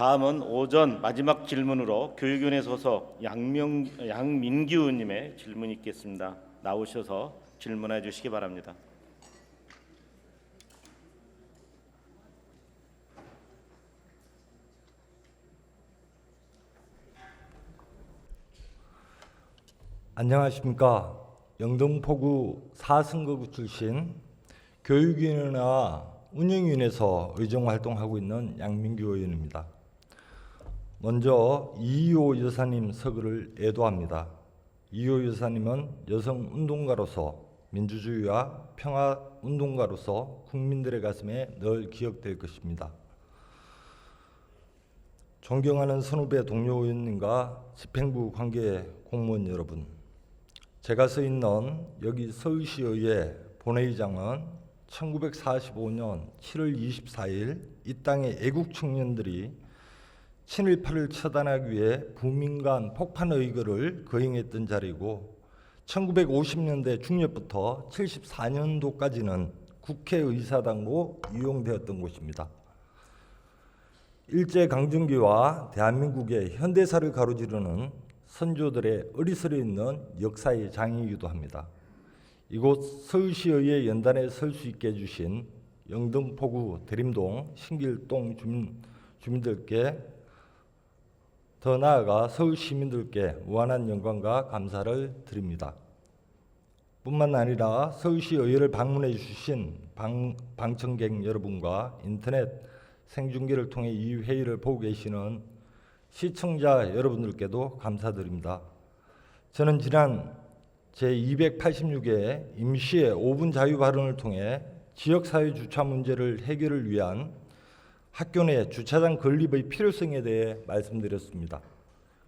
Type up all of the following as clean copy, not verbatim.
다음은 오전 마지막 질문으로 교육위원회 소속 양민규 의원님의 질문이 있겠습니다. 나오셔서 질문해 주시기 바랍니다. 안녕하십니까. 영등포구 4선거구 출신 교육위원회와 운영위원회에서 의정활동하고 있는 양민규 의원입니다. 먼저 이희호 여사님 서거를 애도합니다. 이희호 여사님은 여성운동가로서 민주주의와 평화운동가로서 국민들의 가슴에 늘 기억될 것입니다. 존경하는 선후배 동료 의원님과 집행부 관계 공무원 여러분, 제가 서 있는 여기 서울시의회 본회의장은 1945년 7월 24일 이 땅의 애국 청년들이 친일파를 처단하기 위해 부민간 폭파 의거를 거행했던 자리고 1950년대 중엽부터 74년도까지는 국회의사당으로 이용되었던 곳입니다. 일제강점기와 대한민국의 현대사를 가로지르는 선조들의 어리석어 있는 역사의 장이기도 합니다. 이곳 서울시의회 연단에 설 수 있게 해주신 영등포구 대림동 신길동 주민들께 더 나아가 서울 시민들께 무한한 영광과 감사를 드립니다. 뿐만 아니라 서울시의회를 방문해 주신 방청객 여러분과 인터넷 생중계를 통해 이 회의를 보고 계시는 시청자 여러분들께도 감사드립니다. 저는 지난 제286회 임시의 5분 자유 발언을 통해 지역사회 주차 문제를 해결을 위한 학교 내 주차장 건립의 필요성에 대해 말씀드렸습니다.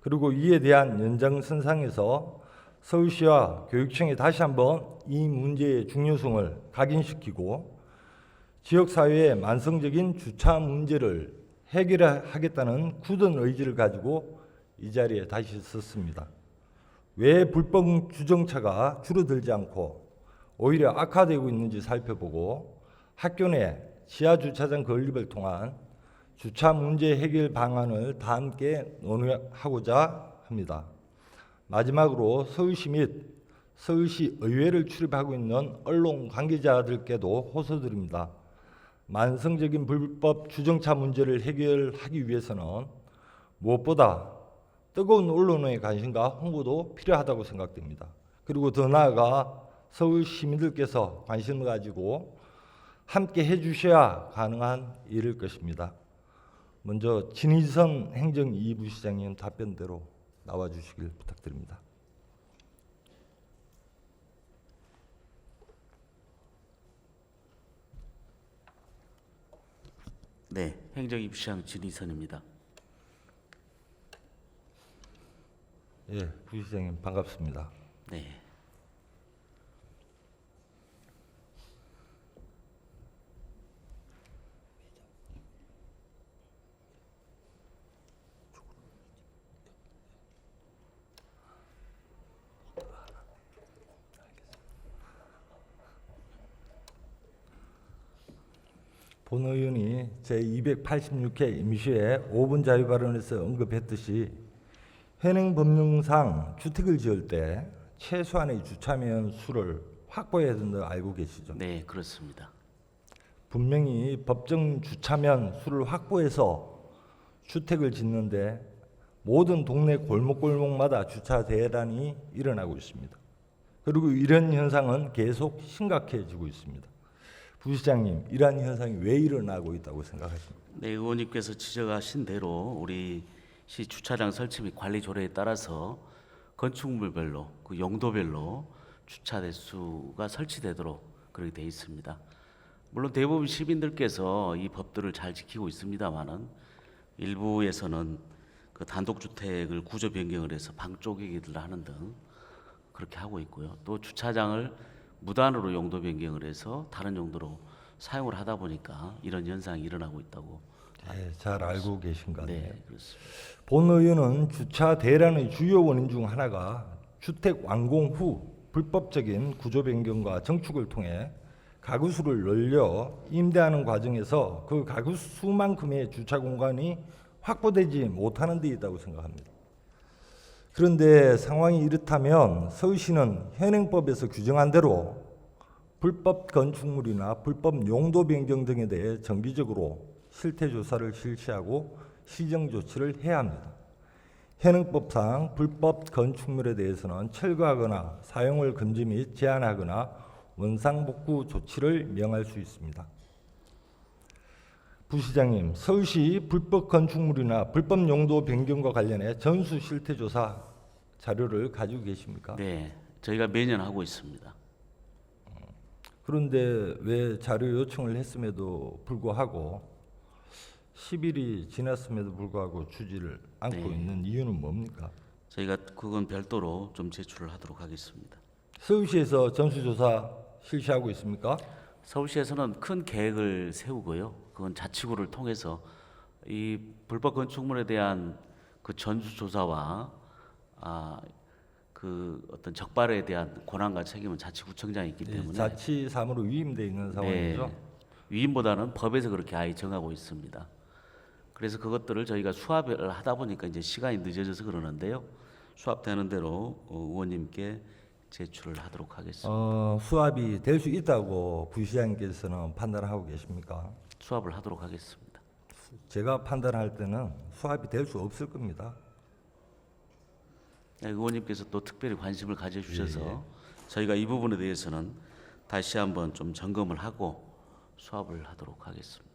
그리고 이에 대한 연장선상에서 서울시와 교육청이 다시 한번 이 문제의 중요성을 각인시키고 지역사회의 만성적인 주차 문제를 해결하겠다는 굳은 의지를 가지고 이 자리에 다시 섰습니다. 왜 불법 주정차가 줄어들지 않고 오히려 악화되고 있는지 살펴보고 학교 내 지하주차장 건립을 통한 주차 문제 해결 방안을 다 함께 논의하고자 합니다. 마지막으로 서울시 및 서울시 의회를 출입하고 있는 언론 관계자들께도 호소드립니다. 만성적인 불법 주정차 문제를 해결하기 위해서는 무엇보다 뜨거운 언론의 관심과 홍보도 필요하다고 생각됩니다. 그리고 더 나아가 서울 시민들께서 관심을 가지고 함께 해주셔야 가능한 일일 것입니다. 먼저 진희선 행정 2부 시장님 답변대로 나와주시길 부탁드립니다. 네, 행정 2부 시장 진희선입니다. 예, 부시장님 반갑습니다. 네. 본 의원이 제286회 임시회 5분 자유 발언에서 언급했듯이 현행법령상 주택을 지을 때 최소한의 주차면 수를 확보해야 된다고 알고 계시죠? 네, 그렇습니다. 분명히 법정 주차면 수를 확보해서 주택을 짓는데 모든 동네 골목골목마다 주차 대란이 일어나고 있습니다. 그리고 이런 현상은 계속 심각해지고 있습니다. 부시장님, 이러한 현상이 왜 일어나고 있다고 생각하십니까? 네, 의원님께서 지적하신 대로 우리 시 주차장 설치 및 관리 조례에 따라서 건축물별로 그 용도별로 주차 대수가 설치되도록 그렇게 되어 있습니다. 물론 대부분 시민들께서 이 법들을 잘 지키고 있습니다만은 일부에서는 그 단독주택을 구조 변경을 해서 방 쪼개기를 하는 등 그렇게 하고 있고요. 또 주차장을 무단으로 용도 변경을 해서 다른 용도로 사용을 하다 보니까 이런 현상이 일어나고 있다고. 네, 잘 알고 계신 것 같네요. 네, 그렇습니다. 본 의원은 주차 대란의 주요 원인 중 하나가 주택 완공 후 불법적인 구조 변경과 정축을 통해 가구 수를 늘려 임대하는 과정에서 그 가구 수만큼의 주차 공간이 확보되지 못하는 데 있다고 생각합니다. 그런데 상황이 이렇다면 서울시는 현행법에서 규정한 대로 불법 건축물이나 불법 용도 변경 등에 대해 정기적으로 실태 조사를 실시하고 시정 조치를 해야 합니다. 현행법상 불법 건축물에 대해서는 철거하거나 사용을 금지 및 제한하거나 원상복구 조치를 명할 수 있습니다. 부시장님, 서울시 불법 건축물이나 불법 용도 변경과 관련해 전수 실태 조사 자료를 가지고 계십니까? 네, 저희가 매년 하고 있습니다. 그런데 왜 자료 요청을 했음에도 불구하고 10일이 지났음에도 불구하고 주지를 않고 네. 있는 이유는 뭡니까? 저희가 그건 별도로 좀 제출을 하도록 하겠습니다. 서울시에서 전수조사 실시하고 있습니까? 서울시에서는 큰 계획을 세우고요. 그건 자치구를 통해서 이 불법 건축물에 대한 그 전수 조사와 그 어떤 적발에 대한 권한과 책임은 자치구청장이 있기 때문에 자치사무로 위임돼 있는 상황이죠. 네, 위임보다는 법에서 그렇게 아예 정하고 있습니다. 그래서 그것들을 저희가 수합을 하다 보니까 이제 시간이 늦어져서 그러는데요. 수합되는 대로 의원님께 제출을 하도록 하겠습니다. 수합이 될 수 있다고 부시장님께서는 판단하고 계십니까? 수합을 하도록 하겠습니다. 제가 판단할 때는 수합이 될 수 없을 겁니다. 네, 의원님께서 또 특별히 관심을 가져주셔서 예. 저희가 이 부분에 대해서는 다시 한번 좀 점검을 하고 수합을 하도록 하겠습니다.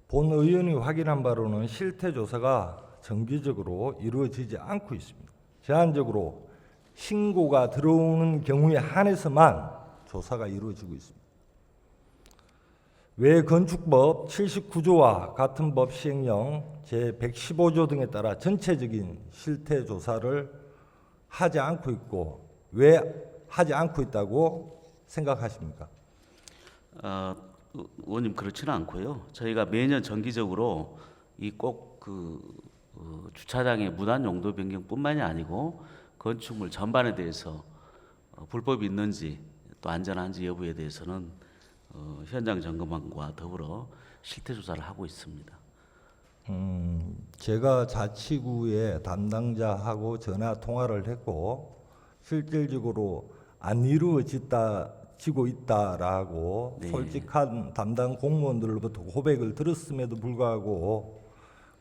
본 의원이 확인한 바로는 실태 조사가 정기적으로 이루어지지 않고 있습니다. 제한적으로 신고가 들어오는 경우에 한해서만 조사가 이루어지고 있습니다. 왜 건축법 79조와 같은 법 시행령 제115조 등에 따라 전체적인 실태 조사를 하지 않고 있고 왜 하지 않고 있다고 생각하십니까? 의원님 그렇지는 않고요. 저희가 매년 정기적으로 이 꼭 주차장의 무단 용도 변경뿐만이 아니고 건축물 전반에 대해서 불법이 있는지 또 안전한지 여부에 대해서는 현장 점검과 더불어 실태 조사를 하고 있습니다. 제가 자치구의 담당자하고 전화 통화를 했고 실질적으로 안 이루어지고 있다라고 네. 솔직한 담당 공무원들로부터 고백을 들었음에도 불구하고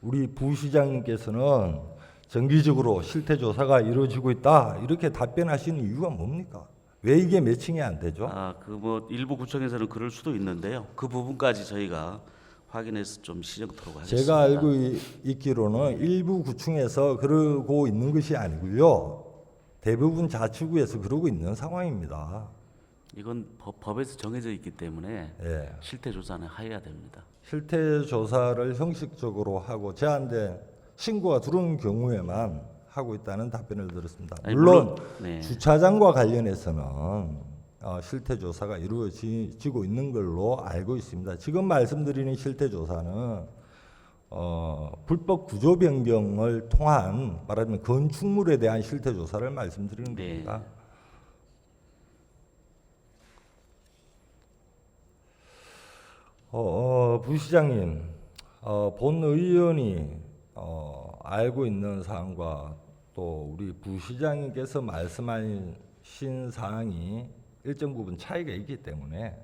우리 부시장님께서는 정기적으로 실태 조사가 이루어지고 있다 이렇게 답변하시는 이유가 뭡니까? 왜 이게 매칭이 안 되죠? 그 뭐 일부 구청에서는 그럴 수도 있는데요. 그 부분까지 저희가 확인해서 좀 시정토록 하겠습니다. 제가 알고 있기로는 일부 구청에서 그러고 있는 것이 아니고요. 대부분 자치구에서 그러고 있는 상황입니다. 이건 법에서 정해져 있기 때문에 예. 실태 조사는 해야 됩니다. 실태 조사를 형식적으로 하고 제한된 신고가 들어오는 경우에만 하고 있다는 답변을 들었습니다. 아니, 물론 네. 주차장과 관련해서는 실태 조사가 이루어지고 있는 걸로 알고 있습니다. 지금 말씀드리는 실태 조사는 불법 구조 변경을 통한 말하자면 건축물에 대한 실태 조사를 말씀드리는 네. 겁니다. 부시장님, 본 의원이 알고 있는 사항과 또 우리 부시장님께서 말씀하신 사항이 일정 부분 차이가 있기 때문에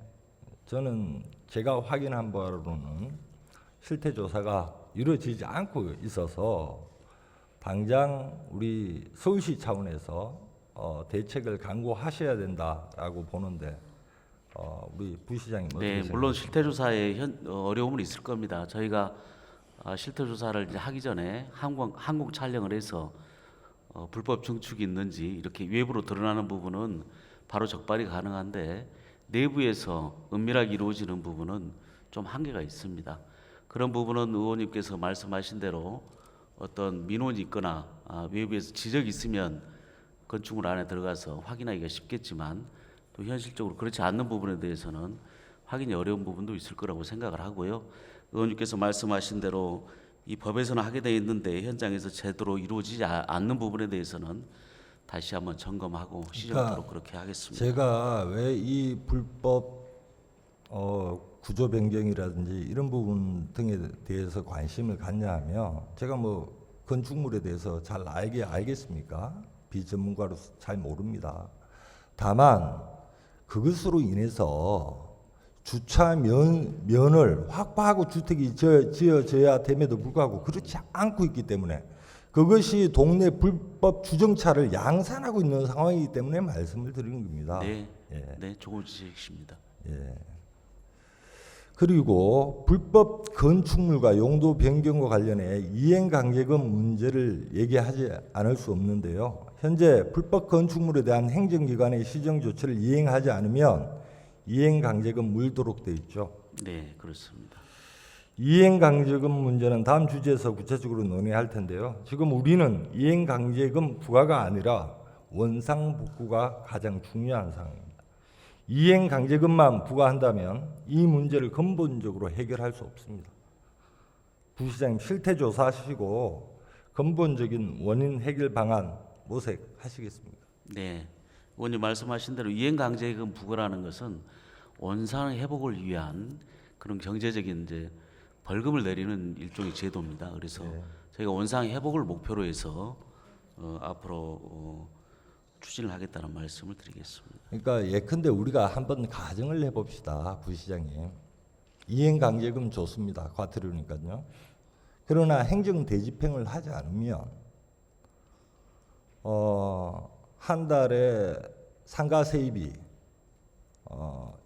저는 제가 확인한 바로는 실태 조사가 이루어지지 않고 있어서 당장 우리 서울시 차원에서 대책을 강구하셔야 된다라고 보는데 우리 부시장님 어떻게 네, 생각하세요? 물론 실태 조사에 어려움은 있을 겁니다. 저희가 실태 조사를 이제 하기 전에 항공 촬영을 해서 불법 증축이 있는지 이렇게 외부로 드러나는 부분은 바로 적발이 가능한데 내부에서 은밀하게 이루어지는 부분은 좀 한계가 있습니다. 그런 부분은 의원님께서 말씀하신 대로 어떤 민원이 있거나 외부에서 지적이 있으면 건축물 안에 들어가서 확인하기가 쉽겠지만 또 현실적으로 그렇지 않는 부분에 대해서는 확인이 어려운 부분도 있을 거라고 생각을 하고요. 의원님께서 말씀하신 대로 이 법에서는 하게 되어 있는데 현장에서 제대로 이루어지지 않는 부분에 대해서는 다시 한번 점검하고 시정토록 그렇게 하겠습니다. 제가 왜 이 불법 구조 변경이라든지 이런 부분 등에 대해서 관심을 갖냐 하면 제가 뭐 건축물에 대해서 잘 알겠습니까? 비전문가로서 잘 모릅니다. 다만 그것으로 인해서 주차 면을 확보하고 주택이 지어져야 됨에도 불구하고 그렇지 않고 있기 때문에 그것이 동네 불법 주정차를 양산하고 있는 상황이기 때문에 말씀을 드리는 겁니다. 네, 예. 네, 좋은 지적이십니다. 예. 그리고 불법 건축물과 용도 변경과 관련해 이행강제금 문제를 얘기하지 않을 수 없는데요. 현재 불법 건축물에 대한 행정기관의 시정 조치를 이행하지 않으면 이행강제금 물도록 되어 있죠. 네, 그렇습니다. 이행강제금 문제는 다음 주제에서 구체적으로 논의할 텐데요. 지금 우리는 이행강제금 부과가 아니라 원상복구가 가장 중요한 상황입니다. 이행강제금만 부과한다면 이 문제를 근본적으로 해결할 수 없습니다. 부시장님 실태조사하시고 근본적인 원인 해결 방안 모색하시겠습니까? 네, 의원님 말씀하신 대로 이행강제금 부과라는 것은 원상 회복을 위한 그런 경제적인 이제 벌금을 내리는 일종의 제도입니다. 그래서 저희가 원상 회복을 목표로 해서 앞으로 추진을 하겠다는 말씀을 드리겠습니다. 그러니까 예컨대 우리가 한번 가정을 해봅시다, 부시장님. 이행강제금 좋습니다, 과태료니까요. 그러나 행정 대집행을 하지 않으면 한 달에 상가 세입이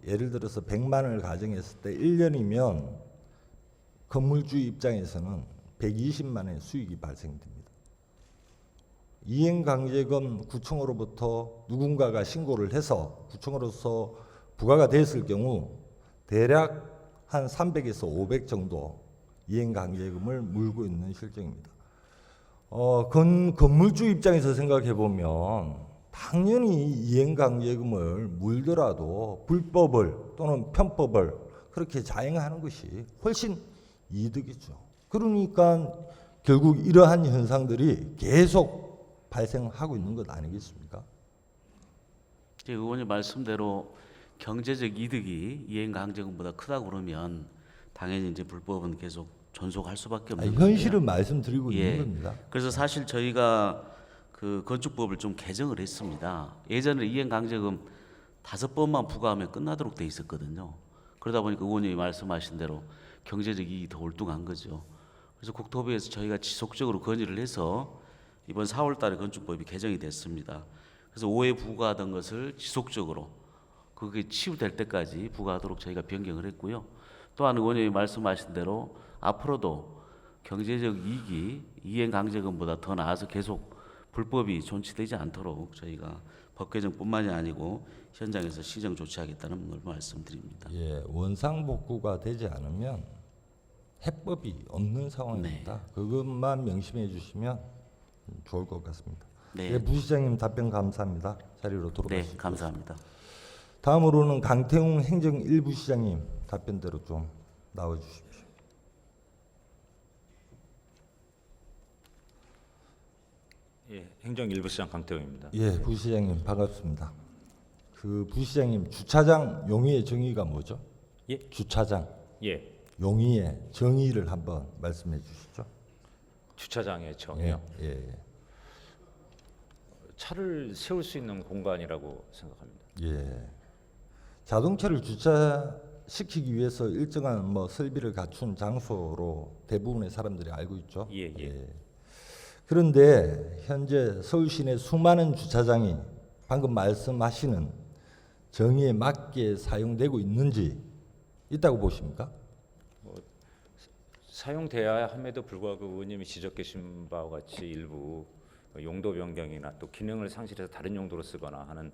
예를 들어서 100만 원을 가정했을 때 1년이면 건물주 입장에서는 120만 원의 수익이 발생됩니다. 이행강제금 구청으로부터 누군가가 신고를 해서 구청으로서 부과가 됐을 경우 대략 한 300에서 500 정도 이행강제금을 물고 있는 실정입니다. 건물주 입장에서 생각해 보면 당연히 이행강제금을 물더라도 불법을 또는 편법을 그렇게 자행하는 것이 훨씬 이득이죠. 그러니까 결국 이러한 현상들이 계속 발생하고 있는 것 아니겠습니까? 의원님 말씀대로 경제적 이득이 이행강제금보다 크다고 그러면 당연히 이제 불법은 계속 존속할 수밖에 없는 건데요. 현실을 말씀드리고 예. 있는 겁니다. 그래서 사실 저희가 그 건축법을 좀 개정을 했습니다. 예전에 이행강제금 5번만 부과하면 끝나도록 돼 있었거든요. 그러다 보니까 의원님이 말씀하신 대로 경제적 이익이 더 올뚱한 거죠. 그래서 국토부에서 저희가 지속적으로 건의를 해서 이번 4월달에 건축법이 개정이 됐습니다. 그래서 5회 부과하던 것을 지속적으로 그게 치유될 때까지 부과하도록 저희가 변경을 했고요. 또한 의원님이 말씀하신 대로 앞으로도 경제적 이익이 이행강제금보다 더 나아서 계속 불법이 존치되지 않도록 저희가 법 개정뿐만이 아니고 현장에서 시정 조치하겠다는 걸 말씀드립니다. 예, 원상복구가 되지 않으면 해법이 없는 상황입니다. 그것만 명심해 주시면 좋을 것 같습니다. 네. 예, 부시장님 답변 감사합니다. 자리로 네, 돌아가시죠. 감사합니다. 다음으로는 강태웅 행정 1부 시장님 답변대로 좀 나와 주십시오. 예, 행정 1부 시장 강태웅입니다. 예, 부시장님 반갑습니다. 그 부시장님 주차장 용의의 정의가 뭐죠? 예? 주차장 예, 용의의 정의를 한번 말씀해 주시죠. 주차장의 정의요. 예, 예, 차를 세울 수 있는 공간이라고 생각합니다. 예. 자동차를 주차시키기 위해서 일정한 뭐 설비를 갖춘 장소로 대부분의 사람들이 알고 있죠. 예, 예. 그런데 현재 서울 시내 수많은 주차장이 방금 말씀하시는 정의에 맞게 사용되고 있는지 있다고 보십니까? 사용돼야 함에도 불구하고 의원님이 지적하신 바와 같이 일부 용도 변경이나 또 기능을 상실해서 다른 용도로 쓰거나 하는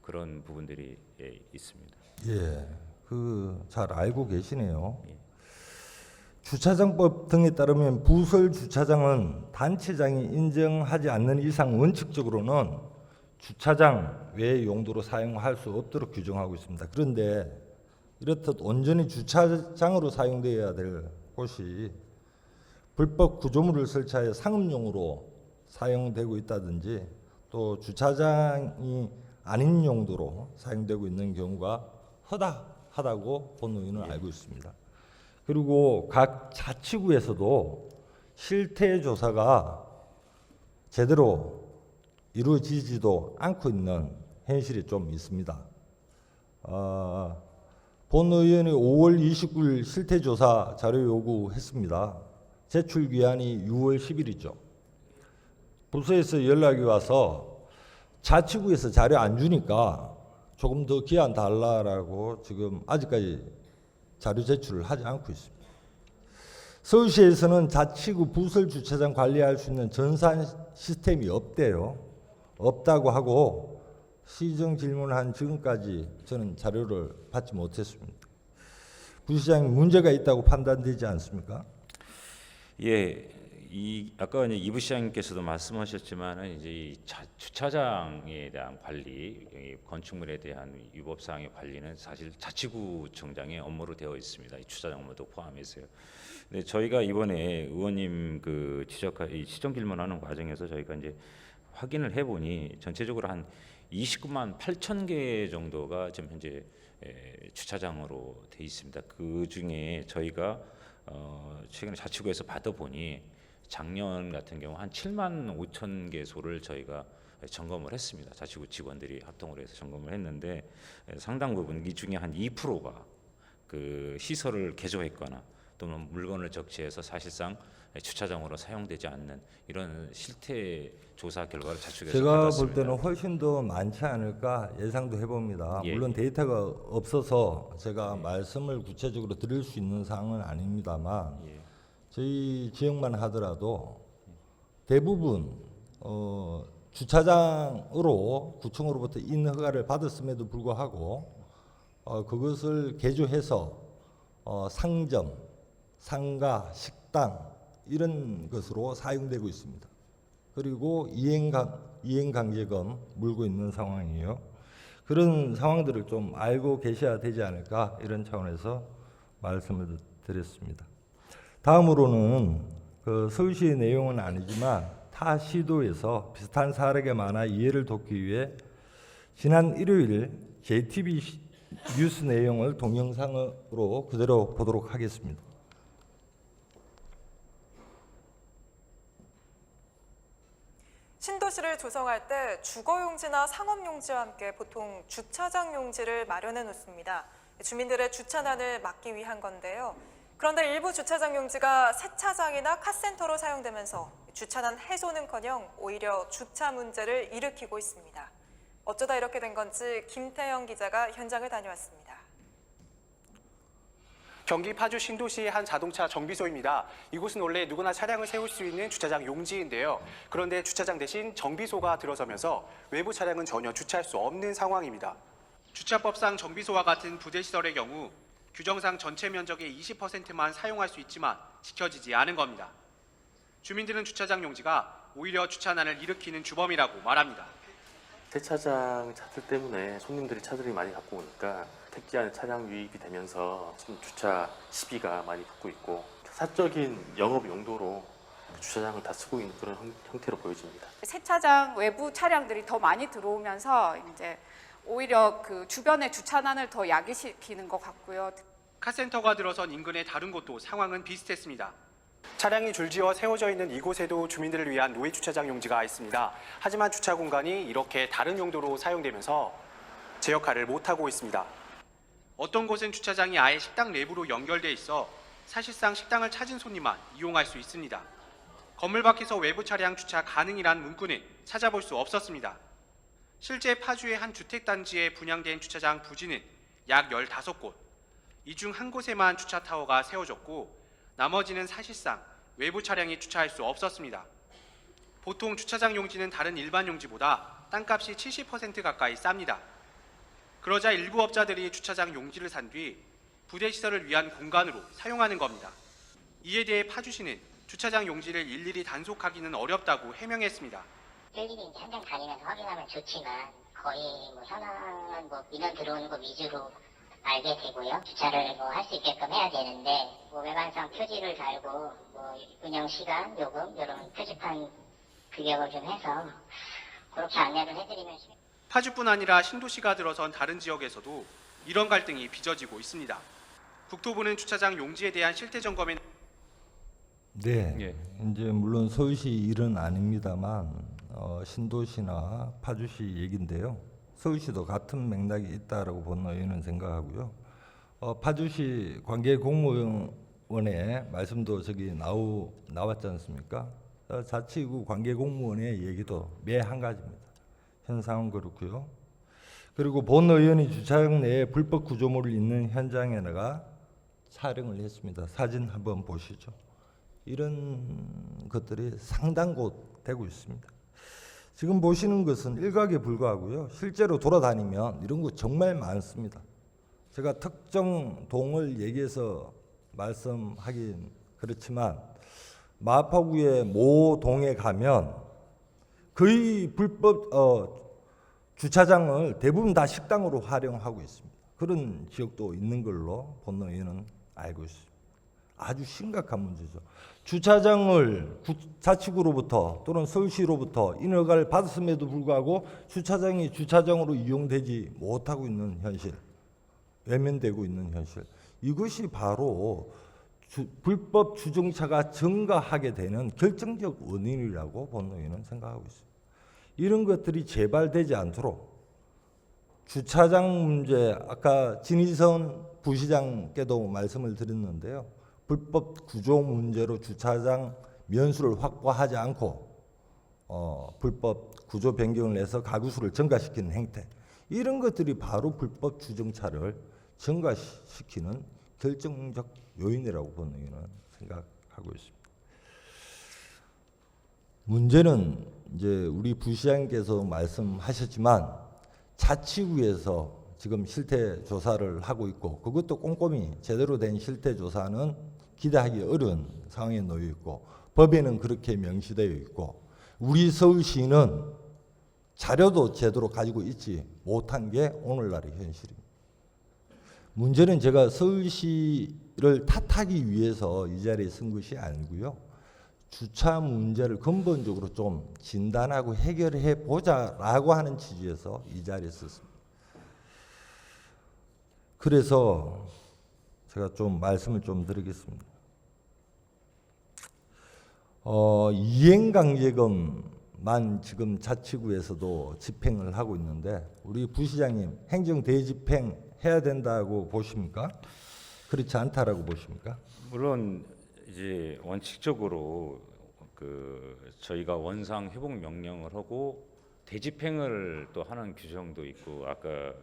그런 부분들이 있습니다. 예, 그 잘 알고 계시네요. 주차장법 등에 따르면 부설 주차장은 단체장이 인정하지 않는 이상 원칙적으로는 주차장 외의 용도로 사용할 수 없도록 규정하고 있습니다. 그런데 이렇듯 온전히 주차장으로 사용되어야 될 곳이 불법 구조물을 설치하여 상업용으로 사용되고 있다든지 또 주차장이 아닌 용도로 사용되고 있는 경우가 하다고 본 의원은 알고 있습니다. 그리고 각 자치구에서도 실태 조사가 제대로 이루어지지도 않고 있는 현실이 좀 있습니다. 본 의원이 5월 29일 실태조사 자료 요구했습니다. 제출 기한이 6월 10일이죠. 부서에서 연락이 와서 자치구에서 자료 안 주니까 조금 더 기한 달라라고 지금 아직까지 자료 제출을 하지 않고 있습니다. 서울시에서는 자치구 부설 주차장 관리할 수 있는 전산 시스템이 없대요. 없다고 하고 시정 질문한 지금까지 저는 자료를 받지 못했습니다. 부시장님 문제가 있다고 판단되지 않습니까? 예, 아까 이제 이 부시장님께서도 말씀하셨지만 이제 이 주차장에 대한 관리, 이 건축물에 대한 위법 사항의 관리는 사실 자치구청장의 업무로 되어 있습니다. 이 주차장 업무도 포함해서요. 근데 저희가 이번에 의원님 그 이 시정 질문하는 과정에서 저희가 이제 확인을 해보니 전체적으로 한 29만 8천 개 정도가 지금 현재 주차장으로 돼 있습니다. 그 중에 저희가 최근에 자치구에서 받아보니 작년 같은 경우 한 7만 5천 개소를 저희가 점검을 했습니다. 자치구 직원들이 합동으로 해서 점검을 했는데 상당 부분 이 중에 한 2%가 그 시설을 개조했거나 또는 물건을 적재해서 사실상 주차장으로 사용되지 않는 이런 실태 조사 결과를 자치구에서 제가 받았습니다. 볼 때는 훨씬 더 많지 않을까 예상도 해봅니다. 예, 물론 예. 데이터가 없어서 제가 말씀을 구체적으로 드릴 수 있는 사항은 아닙니다만 예. 저희 지역만 하더라도 대부분 주차장으로 구청으로부터 인허가를 받았음에도 불구하고 그것을 개조해서 상점, 상가, 식당 이런 것으로 사용되고 있습니다. 그리고 이행강제금 물고 있는 상황이에요. 그런 상황들을 좀 알고 계셔야 되지 않을까 이런 차원에서 말씀을 드렸습니다. 다음으로는 그 서울시의 내용은 아니지만 타 시도에서 비슷한 사례가 많아 이해를 돕기 위해 지난 일요일 JTBC 뉴스 내용을 동영상으로 그대로 보도록 하겠습니다. 신도시를 조성할 때 주거용지나 상업용지와 함께 보통 주차장 용지를 마련해 놓습니다. 주민들의 주차난을 막기 위한 건데요. 그런데 일부 주차장 용지가 세차장이나 카센터로 사용되면서 주차난 해소는커녕 오히려 주차 문제를 일으키고 있습니다. 어쩌다 이렇게 된 건지 김태형 기자가 현장을 다녀왔습니다. 경기 파주 신도시의 한 자동차 정비소입니다. 이곳은 원래 누구나 차량을 세울 수 있는 주차장 용지인데요. 그런데 주차장 대신 정비소가 들어서면서 외부 차량은 전혀 주차할 수 없는 상황입니다. 주차법상 정비소와 같은 부대시설의 경우 규정상 전체 면적의 20%만 사용할 수 있지만 지켜지지 않은 겁니다. 주민들은 주차장 용지가 오히려 주차난을 일으키는 주범이라고 말합니다. 세차장 차들 때문에 손님들이 차들이 많이 갖고 오니까 택지안에 차량 유입이 되면서 지금 주차 시비가 많이 붙고 있고 사적인 영업 용도로 주차장을 다 쓰고 있는 그런 형태로 보여집니다. 세차장 외부 차량들이 더 많이 들어오면서 이제 오히려 그 주변의 주차난을 더 야기시키는 것 같고요. 카센터가 들어선 인근의 다른 곳도 상황은 비슷했습니다. 차량이 줄지어 세워져 있는 이곳에도 주민들을 위한 노예 주차장 용지가 있습니다. 하지만 주차 공간이 이렇게 다른 용도로 사용되면서 제 역할을 못하고 있습니다. 어떤 곳은 주차장이 아예 식당 내부로 연결돼 있어 사실상 식당을 찾은 손님만 이용할 수 있습니다. 건물 밖에서 외부 차량 주차 가능이란 문구는 찾아볼 수 없었습니다. 실제 파주의 한 주택단지에 분양된 주차장 부지는 약 15곳, 이 중 한 곳에만 주차 타워가 세워졌고 나머지는 사실상 외부 차량이 주차할 수 없었습니다. 보통 주차장 용지는 다른 일반 용지보다 땅값이 70% 가까이 쌉니다. 그러자 일부 업자들이 주차장 용지를 산 뒤 부대시설을 위한 공간으로 사용하는 겁니다. 이에 대해 파주시는 주차장 용지를 일일이 단속하기는 어렵다고 해명했습니다. 일일이 현장 다니면서 확인하면 좋지만 거의 현황은 민원 들어오는 거 위주로 알게 되고요. 주차를 할 수 있게끔 해야 되는데 외관상 표지를 달고 운영 시간, 요금 이런 표지판 규격을 좀 해서 그렇게 안내를 해드리면 파주뿐 아니라 신도시가 들어선 다른 지역에서도 이런 갈등이 빚어지고 있습니다. 국토부는 주차장 용지에 대한 실태 점검에 네, 예. 이제 물론 서울시 일은 아닙니다만 신도시나 파주시 얘긴데요. 서울시도 같은 맥락이 있다라고 본 의원은 생각하고요. 파주시 관계 공무원의 말씀도 저기 나왔지 않습니까? 자치구 관계 공무원의 얘기도 매 한 가지입니다. 현상은 그렇고요. 그리고 본 의원이 주차장 내에 불법 구조물을 있는 현장에 나가 촬영을 했습니다. 사진 한번 보시죠. 이런 것들이 상당 곳 되고 있습니다. 지금 보시는 것은 일각에 불과하고요. 실제로 돌아다니면 이런 거 정말 많습니다. 제가 특정 동을 얘기해서 말씀하긴 그렇지만 마포구의 모 동에 가면 거의 불법 주차장을 대부분 다 식당으로 활용하고 있습니다. 그런 지역도 있는 걸로 본 의원은 알고 있습니다. 아주 심각한 문제죠. 주차장을 자치구로부터 또는 서울시로부터 인허가를 받았음에도 불구하고 주차장이 주차장으로 이용되지 못하고 있는 현실, 외면되고 있는 현실. 이것이 바로 불법 주정차가 증가하게 되는 결정적 원인이라고 본 의원은 생각하고 있습니다. 이런 것들이 재발되지 않도록 주차장 문제, 아까 진희선 부시장께도 말씀을 드렸는데요. 불법 구조 문제로 주차장 면수를 확보하지 않고 불법 구조 변경을 해서 가구 수를 증가시키는 행태, 이런 것들이 바로 불법 주정차를 증가시키는 결정적 요인이라고 본 의원은 생각하고 있습니다. 문제는 이제 우리 부시장께서 말씀하셨지만 자치구에서 지금 실태 조사를 하고 있고 그것도 꼼꼼히 제대로 된 실태 조사는 기대하기 어려운 상황에 놓여 있고 법에는 그렇게 명시되어 있고 우리 서울시는 자료도 제대로 가지고 있지 못한 게 오늘날의 현실입니다. 문제는 제가 서울시를 탓하기 위해서 이 자리에 쓴 것이 아니고요. 주차 문제를 근본적으로 좀 진단하고 해결해 보자라고 하는 취지에서 이 자리에 썼습니다. 그래서 제가 좀 말씀을 좀 드리겠습니다. 이행강제금만 지금 자치구에서도 집행을 하고 있는데 우리 부시장님 행정 대집행 해야 된다고 보십니까? 그렇지 않다라고 보십니까? 물론 이제 원칙적으로 저희가 원상 회복 명령을 하고 대집행을 또 하는 규정도 있고 아까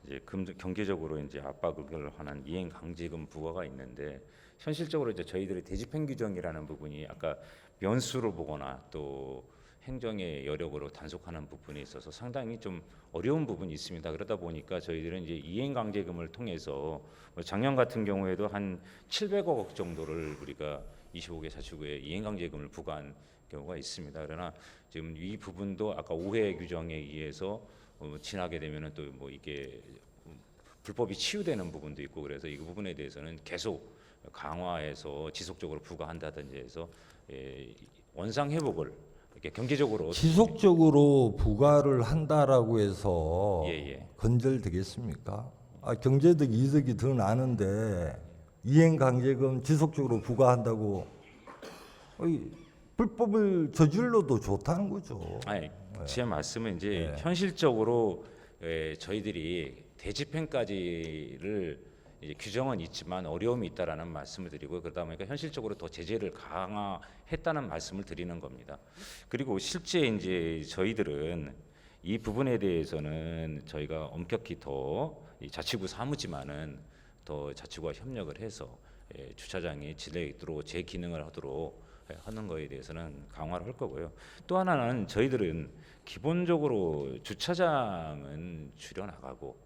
이제 경제적으로 이제 압박을 하는 이행 강제금 부과가 있는데 현실적으로 이제 저희들의 대집행 규정이라는 부분이 아까 면수로 보거나 또 행정의 여력으로 단속하는 부분에 있어서 상당히 좀 어려운 부분이 있습니다. 그러다 보니까 저희들은 이제 이행 강제금을 통해서 작년 같은 경우에도 한 700억 정도를 우리가 25개 자치구에 이행 강제금을 부과한 경우가 있습니다. 그러나 지금 이 부분도 아까 오해 규정에 의해서 지나게 되면은 또 뭐 이게 불법이 치유되는 부분도 있고 그래서 이 부분에 대해서는 계속 강화해서 지속적으로 부과한다든지 해서 원상 회복을 이렇게 경제적으로 지속적으로 부과를 한다라고 해서 예. 건절되겠습니까? 경제적 이득이 더 나는데 이행 강제금 지속적으로 부과한다고 불법을 저질러도 좋다는 거죠. 아니, 제 말씀은 이제 네. 현실적으로 저희들이 대집행까지를 이제 규정은 있지만 어려움이 있다라는 말씀을 드리고 그러다 보니까 현실적으로 더 제재를 강화했다는 말씀을 드리는 겁니다. 그리고 실제 이제 저희들은 이 부분에 대해서는 저희가 엄격히 더 자치구 사무지만은 더 자치구와 협력을 해서 주차장이 지내도록 제 기능을 하도록 하는 거에 대해서는 강화를 할 거고요. 또 하나는 저희들은 기본적으로 주차장은 줄여나가고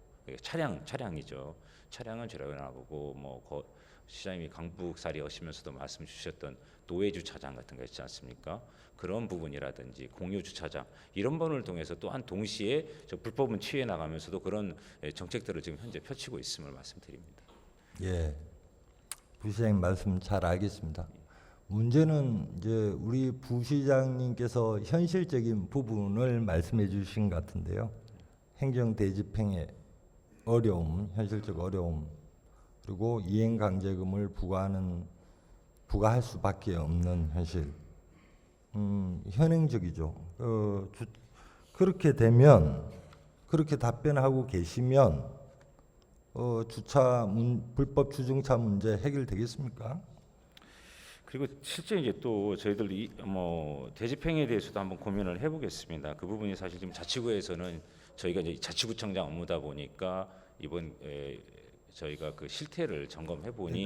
차량이죠. 차량은 줄여나가고 뭐 시장님이 강북살이 하시면서도 말씀 주셨던 노예 주차장 같은 거 있지 않습니까? 그런 부분이라든지 공유 주차장 이런 번을 통해서 또한 동시에 저 불법은 취해 나가면서도 그런 정책들을 지금 현재 펼치고 있음을 말씀드립니다. 예, 부시장님 말씀 잘 알겠습니다. 문제는 이제 우리 부시장님께서 현실적인 부분을 말씀해 주신 것 같은데요. 행정 대집행에 어려움, 현실적 어려움, 그리고 이행강제금을 부과할 수밖에 없는 현실. 현행적이죠. 그렇게 되면, 그렇게 답변하고 계시면 불법 주정차 문제 해결되겠습니까? 그리고 실제 이제 또 저희들 대집행에 대해서도 한번 고민을 해보겠습니다. 그 부분이 사실 지금 자치구에서는 저희가 이제 자치구청장 업무다 보니까 이번 저희가 그 실태를 점검해 보니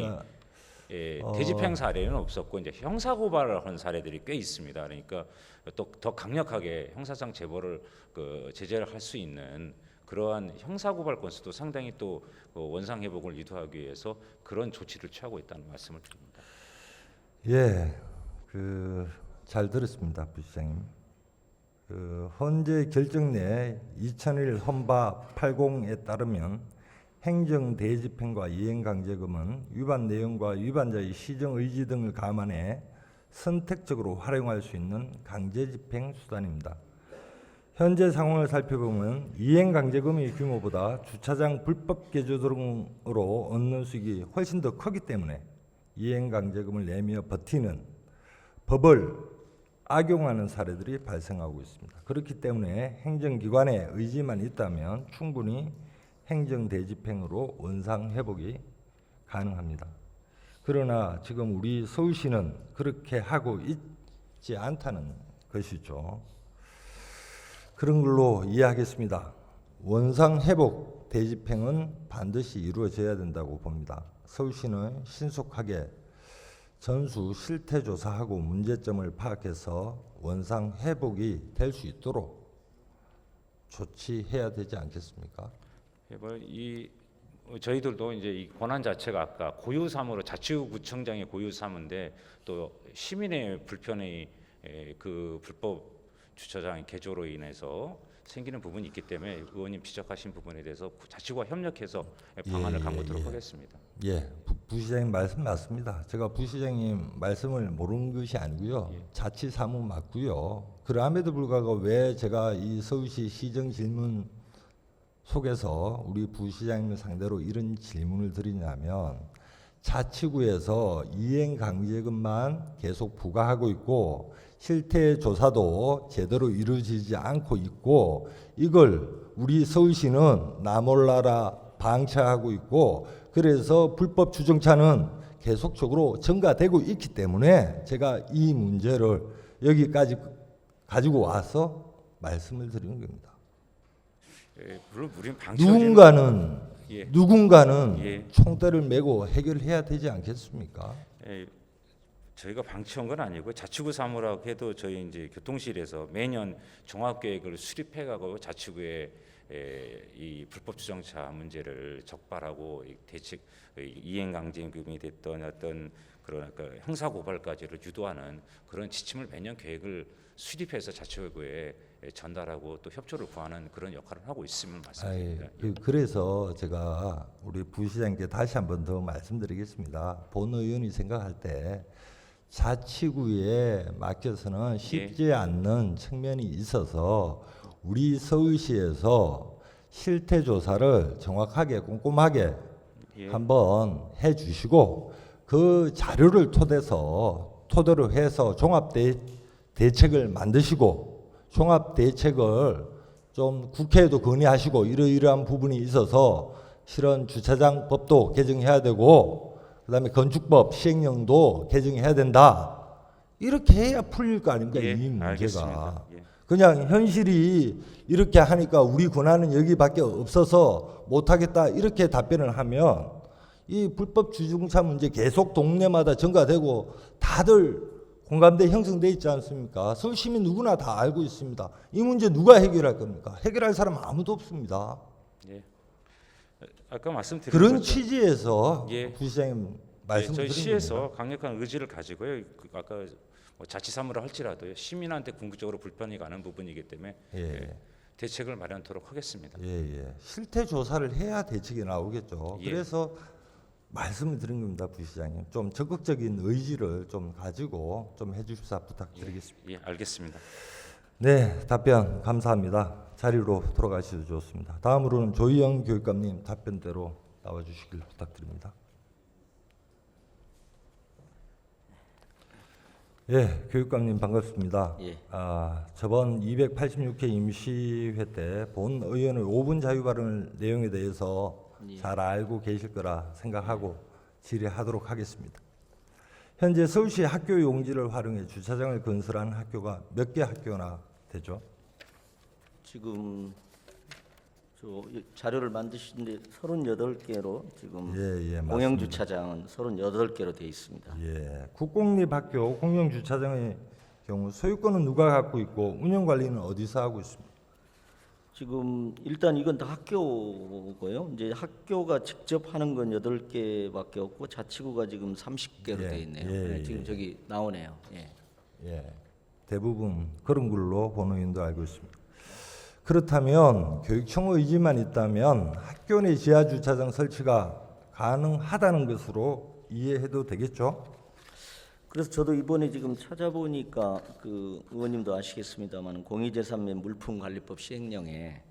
그러니까, 대집행 사례는 없었고 이제 형사 고발을 한 사례들이 꽤 있습니다. 그러니까 또 더 강력하게 형사상 제보를 제재를 할 수 있는 그러한 형사 고발 건수도 상당히 또 원상 회복을 유도하기 위해서 그런 조치를 취하고 있다는 말씀을 드립니다. 예, 잘 들었습니다, 부시장님. 헌재 결정 내 2001 헌바 80에 따르면 행정 대집행과 이행강제금은 위반 내용과 위반자의 시정 의지 등을 감안해 선택적으로 활용할 수 있는 강제집행 수단입니다. 현재 상황을 살펴보면 이행강제금의 규모보다 주차장 불법 개조 등으로 얻는 수익이 훨씬 더 크기 때문에 이행강제금을 내며 버티는 법을 악용하는 사례들이 발생하고 있습니다. 그렇기 때문에 행정기관의 의지만 있다면 충분히 행정대집행으로 원상회복이 가능합니다. 그러나 지금 우리 서울시는 그렇게 하고 있지 않다는 것이죠. 그런 걸로 이해하겠습니다. 원상회복 대집행은 반드시 이루어져야 된다고 봅니다. 서울시는 신속하게 전수 실태조사하고 문제점을 파악해서 원상회복이 될 수 있도록 조치해야 되지 않겠습니까? 저희들도 이제 이 권한 자체가 아까 고유사무로 자치구청장의 고유사무인데 또 시민의 불편의 그 불법 주차장 개조로 인해서 생기는 부분이 있기 때문에 의원님 지적하신 부분에 대해서 자치구와 협력해서 방안을 강구토록 하겠습니다. 예, 부시장님 말씀 맞습니다. 제가 부시장님 말씀을 모르는 것이 아니고요. 자치사무 맞고요. 그럼에도 불구하고 왜 제가 이 서울시 시정 질문 속에서 우리 부시장님을 상대로 이런 질문을 드리냐면 자치구에서 이행강제금만 계속 부과하고 있고 실태 조사도 제대로 이루어지지 않고 있고 이걸 우리 서울시는 나몰라라 방치하고 있고 그래서 불법 주정차는 계속적으로 증가되고 있기 때문에 제가 이 문제를 여기까지 가지고 와서 말씀을 드리는 겁니다. 물론 우리는 누군가는 총대를 메고 해결해야 되지 않겠습니까? 저희가 방치한 건 아니고 자치구 사무라고 해도 저희 이제 교통실에서 매년 종합계획을 수립해가고 자치구에 이 불법 주정차 문제를 적발하고 대책 이행강제금이 됐던 어떤 그런 형사 고발까지를 유도하는 그런 지침을 매년 계획을 수립해서 자치구에 전달하고 또 협조를 구하는 그런 역할을 하고 있음을 말씀드립니다. 그래서 제가 우리 부시장님께 다시 한 번 더 말씀드리겠습니다. 본 의원이 생각할 때 자치구에 맡겨서는 쉽지 않는 측면이 있어서 우리 서울시에서 실태 조사를 정확하게 꼼꼼하게 한번 해주시고 그 자료를 토대로 해서 종합 대책을 만드시고 종합 대책을 좀 국회에도 건의하시고 이러이러한 부분이 있어서 실은 주차장 법도 개정해야 되고 그다음에 건축법 시행령도 개정해야 된다. 이렇게 해야 풀릴 거 아닙니까? 이 문제가. 알겠습니다. 그냥 현실이 이렇게 하니까 우리 권한은 여기밖에 없어서 못하겠다 이렇게 답변을 하면 이 불법 주정차 문제 계속 동네마다 증가되고 다들 공감대 형성돼 있지 않습니까? 서울 시민 누구나 다 알고 있습니다. 이 문제 누가 해결할 겁니까? 해결할 사람 아무도 없습니다. 아까 말씀드린 그런 취지에서 부시장님 말씀드린 저희 겁니다. 시에서 강력한 의지를 가지고요. 아까 자치사무를 할지라도 시민한테 궁극적으로 불편이 가는 부분이기 때문에 대책을 마련토록 하겠습니다. 실태 조사를 해야 대책이 나오겠죠. 그래서 말씀을 드린 겁니다, 부시장님. 좀 적극적인 의지를 좀 가지고 좀 해주십사 부탁드리겠습니다. 알겠습니다. 네, 답변 감사합니다. 자리로 돌아가셔도 좋습니다. 다음으로는 조희영 교육감님 답변대로 나와주시길 부탁드립니다. 예, 교육감님 반갑습니다. 예. 저번 286회 임시회 때 본 의원의 5분 자유 발언 내용에 대해서 예. 잘 알고 계실 거라 생각하고 질의하도록 하겠습니다. 현재 서울시 학교 용지를 활용해 주차장을 건설한 학교가 몇 개 학교나 되죠? 지금 저 자료를 만드시는데 38개로 지금 예, 맞습니다. 공영 주차장은 38개로 되어 있습니다. 예, 국공립학교 공영 주차장의 경우 소유권은 누가 갖고 있고 운영 관리는 어디서 하고 있습니까? 지금 일단 이건 다 학교고요. 이제 학교가 직접 하는 건 8개밖에 없고 자치구가 지금 30개로 예, 되어 있네요. 예, 네, 지금 예. 저기 나오네요. 예. 예, 대부분 그런 걸로 본 의원도 알고 있습니다. 그렇다면 교육청 의지만 있다면 학교 내 지하 주차장 설치가 가능하다는 것으로 이해해도 되겠죠? 그래서 저도 이번에 지금 찾아보니까 그 의원님도 아시겠습니다만 공유재산 및 물품관리법 시행령에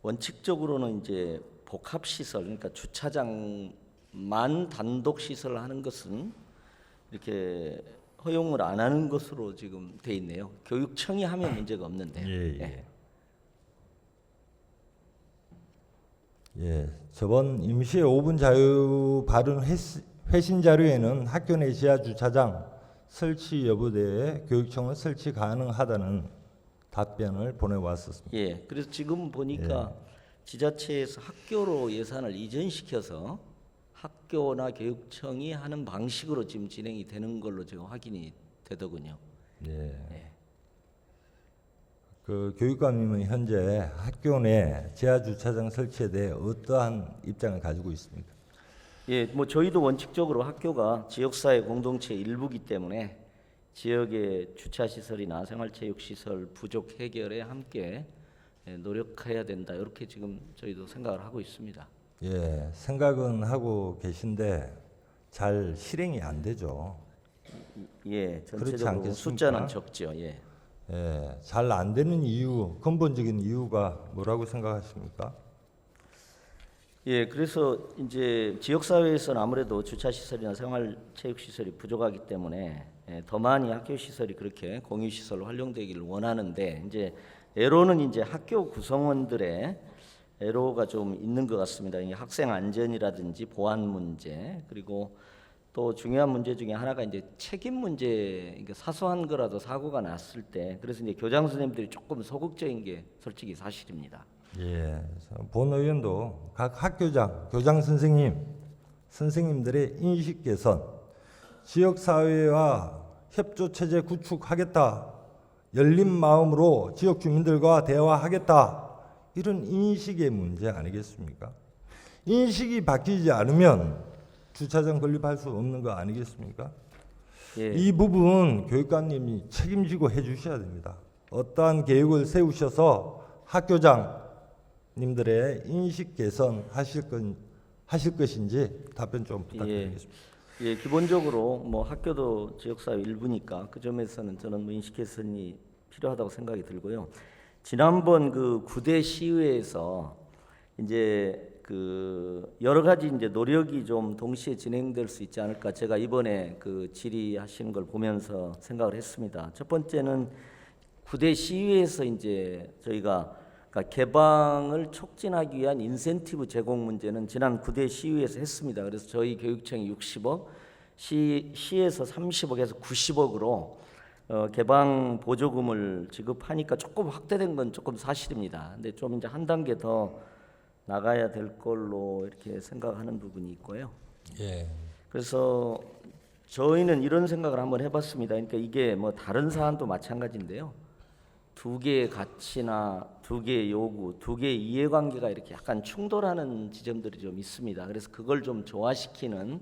원칙적으로는 이제 복합시설 그러니까 주차장만 단독 시설을 하는 것은 이렇게 허용을 안 하는 것으로 지금 돼 있네요. 교육청이 하면 문제가 없는데요. 예. 예, 저번 임시의 5분 자유 발언 회신 자료에는 학교 내 지하 주차장 설치 여부대에 교육청은 설치 가능하다는 답변을 보내왔었습니다. 예, 그래서 지금 보니까 지자체에서 학교로 예산을 이전시켜서 학교나 교육청이 하는 방식으로 지금 진행이 되는 걸로 지금 확인이 되더군요. 예. 그 교육감님은 현재 학교 내 지하 주차장 설치에 대해 어떠한 입장을 가지고 있습니까? 예, 뭐 저희도 원칙적으로 학교가 지역사회 공동체의 일부이기 때문에 지역의 주차 시설이나 생활체육 시설 부족 해결에 함께 노력해야 된다. 이렇게 지금 저희도 생각을 하고 있습니다. 예, 생각은 하고 계신데 잘 실행이 안 되죠. 예, 그렇지 전체적으로 않겠습니까? 숫자는 적죠. 예. 예, 잘 안 되는 이유, 근본적인 이유가 뭐라고 생각하십니까? 예, 그래서 이제 지역 사회에서는 아무래도 주차 시설이나 생활 체육 시설이 부족하기 때문에 더 많이 학교 시설이 그렇게 공유 시설로 활용되기를 원하는데 이제 애로는 이제 학교 구성원들의 애로가 좀 있는 것 같습니다. 이게 학생 안전이라든지 보안 문제 그리고 또 중요한 문제 중에 하나가 이제 책임 문제, 그러니까 사소한 거라도 사고가 났을 때 그래서 이제 교장 선생님들이 조금 소극적인 게 솔직히 사실입니다. 예, 본 의원도 각 학교장, 교장 선생님들의 인식 개선, 지역 사회와 협조 체제 구축하겠다, 열린 마음으로 지역 주민들과 대화하겠다 이런 인식의 문제 아니겠습니까? 인식이 바뀌지 않으면 주차장 건립할 수 없는 거 아니겠습니까? 예. 이 부분 교육감님이 책임지고 해주셔야 됩니다. 어떠한 계획을 세우셔서 학교장님들의 인식 개선 하실 것인지 답변 좀 부탁드리겠습니다. 예, 기본적으로 뭐 학교도 지역사회 일부니까 그 점에서는 저는 뭐 인식 개선이 필요하다고 생각이 들고요. 지난번 그 9대 시의회에서 이제 그 여러 가지 이제 노력이 좀 동시에 진행될 수 있지 않을까 제가 이번에 그 질의하시는 걸 보면서 생각을 했습니다. 첫 번째는 9대 시의회에서 이제 저희가 그러니까 개방을 촉진하기 위한 인센티브 제공 문제는 지난 9대 시의회에서 했습니다. 그래서 저희 교육청이 60억, 시에서 30억에서 90억으로 개방 보조금을 지급하니까 조금 확대된 건 조금 사실입니다. 근데 좀 이제 한 단계 더 나가야 될 걸로 이렇게 생각하는 부분이 있고요. 예. 그래서 저희는 이런 생각을 한번 해봤습니다. 그러니까 이게 뭐 다른 사안도 마찬가지인데요. 두 개의 가치나 두 개의 요구, 두 개의 이해관계가 이렇게 약간 충돌하는 지점들이 좀 있습니다. 그래서 그걸 좀 조화시키는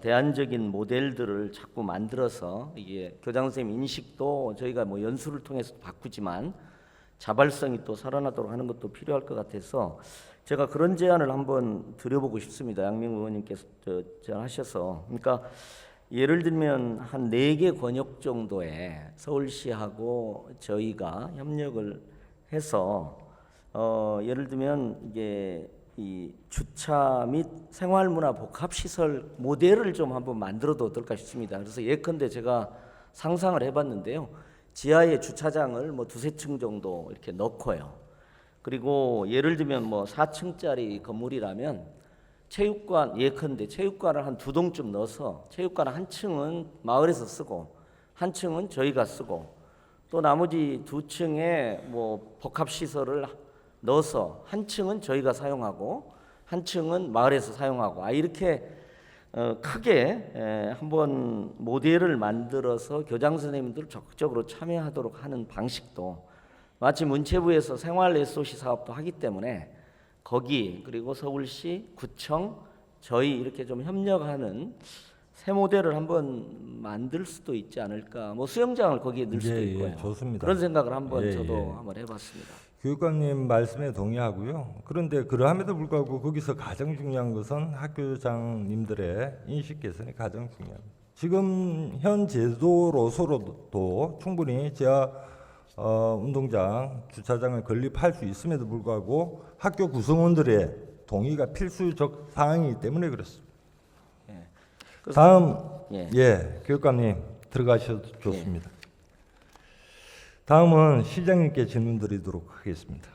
대안적인 모델들을 자꾸 만들어서 이게 교장 선생님 인식도 저희가 뭐 연수를 통해서 바꾸지만 자발성이 또 살아나도록 하는 것도 필요할 것 같아서 제가 그런 제안을 한번 드려보고 싶습니다. 양민구 의원님께서 제안하셔서 그러니까 예를 들면 한 4개 권역 정도에 서울시하고 저희가 협력을 해서 예를 들면 이게 이 주차 및 생활문화 복합시설 모델을 좀 한번 만들어도 어떨까 싶습니다. 그래서 예컨대 제가 상상을 해봤는데요. 지하에 주차장을 뭐 2~3층 정도 이렇게 넣고요. 그리고 예를 들면 뭐 4층짜리 건물이라면 체육관, 예컨대 체육관을 한 2동쯤 넣어서 체육관 한 층은 마을에서 쓰고 한 층은 저희가 쓰고 또 나머지 2층에 뭐 복합시설을 넣어서 한 층은 저희가 사용하고 한 층은 마을에서 사용하고 이렇게 크게 한번 모델을 만들어서 교장 선생님들 적극적으로 참여하도록 하는 방식도 마치 문체부에서 생활 SOC 사업도 하기 때문에 거기 그리고 서울시, 구청, 저희 이렇게 좀 협력하는 새 모델을 한번 만들 수도 있지 않을까. 뭐 수영장을 거기에 넣을 수도 있고요. 좋습니다. 그런 생각을 한번 저도 예. 한번 해봤습니다. 교육감님 말씀에 동의하고요. 그런데 그러함에도 불구하고 거기서 가장 중요한 것은 학교장님들의 인식 개선이 가장 중요합니다. 지금 현 제도로서도 충분히 지하 운동장, 주차장을 건립할 수 있음에도 불구하고 학교 구성원들의 동의가 필수적 사항이기 때문에 그렇습니다. 다음 교육감님 들어가셔도 좋습니다. 다음은 시장님께 질문 드리도록 하겠습니다.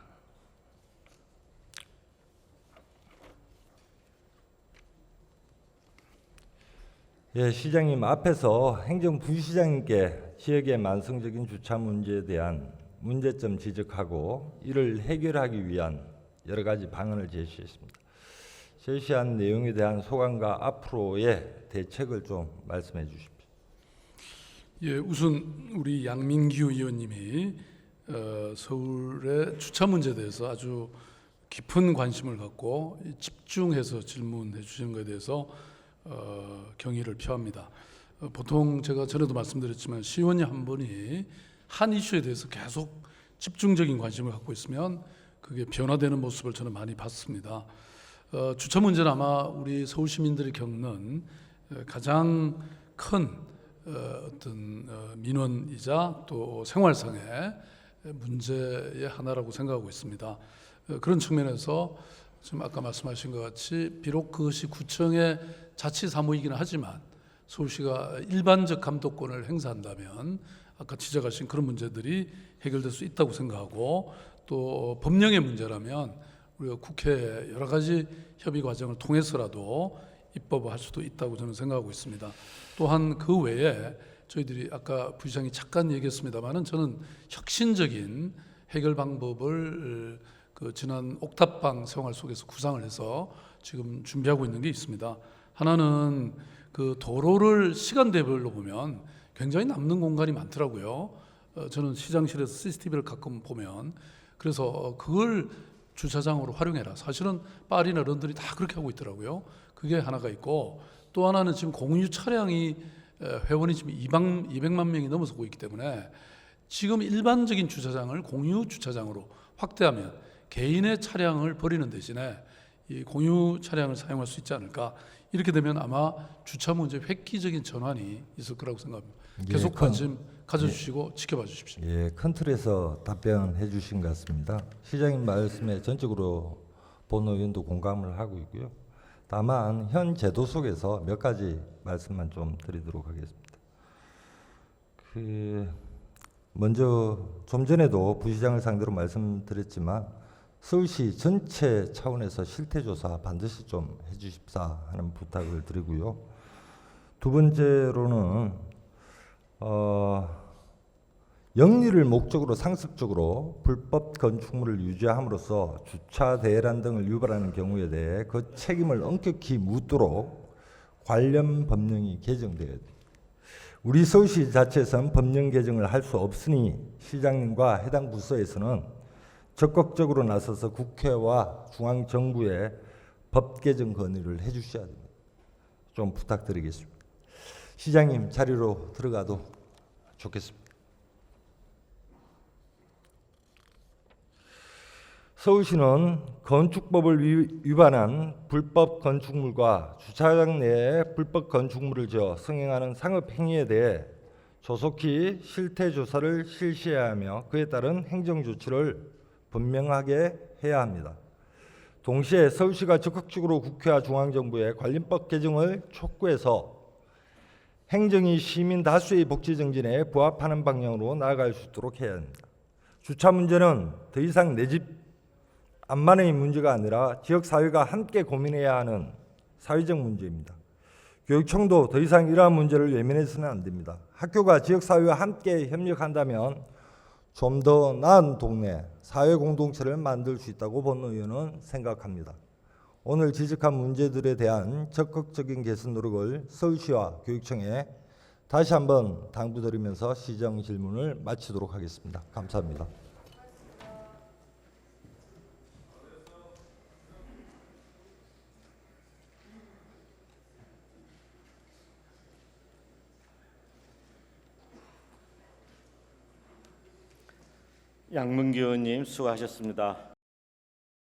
시장님 앞에서 행정부시장님께 지역의 만성적인 주차 문제에 대한 문제점 지적하고 이를 해결하기 위한 여러 가지 방안을 제시했습니다. 제시한 내용에 대한 소감과 앞으로의 대책을 좀 말씀해 주십시오. 예, 우선 우리 양민규 의원님이 서울의 주차 문제에 대해서 아주 깊은 관심을 갖고 집중해서 질문해 주신 것에 대해서 경의를 표합니다. 보통 제가 전에도 말씀드렸지만 시의원이 한 분이 한 이슈에 대해서 계속 집중적인 관심을 갖고 있으면 그게 변화되는 모습을 저는 많이 봤습니다. 주차 문제는 아마 우리 서울 시민들이 겪는 가장 큰 어떤 민원이자 또 생활상의 문제의 하나라고 생각하고 있습니다. 그런 측면에서 지금 아까 말씀하신 것 같이 비록 그것이 구청의 자치 사무이기는 하지만 서울시가 일반적 감독권을 행사한다면 아까 지적하신 그런 문제들이 해결될 수 있다고 생각하고 또 법령의 문제라면 우리가 국회 여러 가지 협의 과정을 통해서라도 입법할 수도 있다고 저는 생각하고 있습니다. 또한 그 외에 저희들이 아까 부시장이 잠깐 얘기했습니다마는 저는 혁신적인 해결 방법을 그 지난 옥탑방 생활 속에서 구상을 해서 지금 준비하고 있는 게 있습니다. 하나는 그 도로를 시간대별로 보면 굉장히 남는 공간이 많더라고요. 저는 시장실에서 CCTV를 가끔 보면 그래서 그걸 주차장으로 활용해라. 사실은 파리나 런던이 다 그렇게 하고 있더라고요. 그게 하나가 있고 또 하나는 지금 공유 차량이 회원이 지금 200만 명이 넘어서고 있기 때문에 지금 일반적인 주차장을 공유 주차장으로 확대하면 개인의 차량을 버리는 대신에 이 공유 차량을 사용할 수 있지 않을까. 이렇게 되면 아마 주차 문제 획기적인 전환이 있을 거라고 생각합니다. 계속 관심 가져주시고 지켜봐 주십시오. 큰 틀에서 답변해 주신 것 같습니다. 시장님 말씀에 전적으로 본 의원도 공감을 하고 있고요. 다만 현 제도 속에서 몇 가지 말씀만 좀 드리도록 하겠습니다. 먼저 좀 전에도 부시장을 상대로 말씀드렸지만 서울시 전체 차원에서 실태조사 반드시 좀 해주십사 하는 부탁을 드리고요. 두 번째로는 영리를 목적으로 상습적으로 불법 건축물을 유지함으로써 주차 대란 등을 유발하는 경우에 대해 그 책임을 엄격히 묻도록 관련 법령이 개정되어야 됩니다. 우리 서울시 자체에서는 법령 개정을 할 수 없으니 시장님과 해당 부서에서는 적극적으로 나서서 국회와 중앙정부에 법 개정 건의를 해주셔야 됩니다. 좀 부탁드리겠습니다. 시장님 자리로 들어가도 좋겠습니다. 서울시는 건축법을 위반한 불법 건축물과 주차장 내에 불법 건축물을 지어 승행하는 상업행위에 대해 조속히 실태조사를 실시해야 하며 그에 따른 행정조치를 분명하게 해야 합니다. 동시에 서울시가 적극적으로 국회와 중앙정부에 관련법 개정을 촉구해서 행정이 시민 다수의 복지 정진에 부합하는 방향으로 나아갈 수 있도록 해야 합니다. 주차 문제는 더 이상 내 집 암만의 문제가 아니라 지역 사회가 함께 고민해야 하는 사회적 문제입니다. 교육청도 더 이상 이러한 문제를 외면해서는 안 됩니다. 학교가 지역 사회와 함께 협력한다면 좀 더 나은 동네, 사회 공동체를 만들 수 있다고 본 의원은 생각합니다. 오늘 지적한 문제들에 대한 적극적인 개선 노력을 서울시와 교육청에 다시 한번 당부드리면서 시정 질문을 마치도록 하겠습니다. 감사합니다. 양문규 의원님 수고하셨습니다.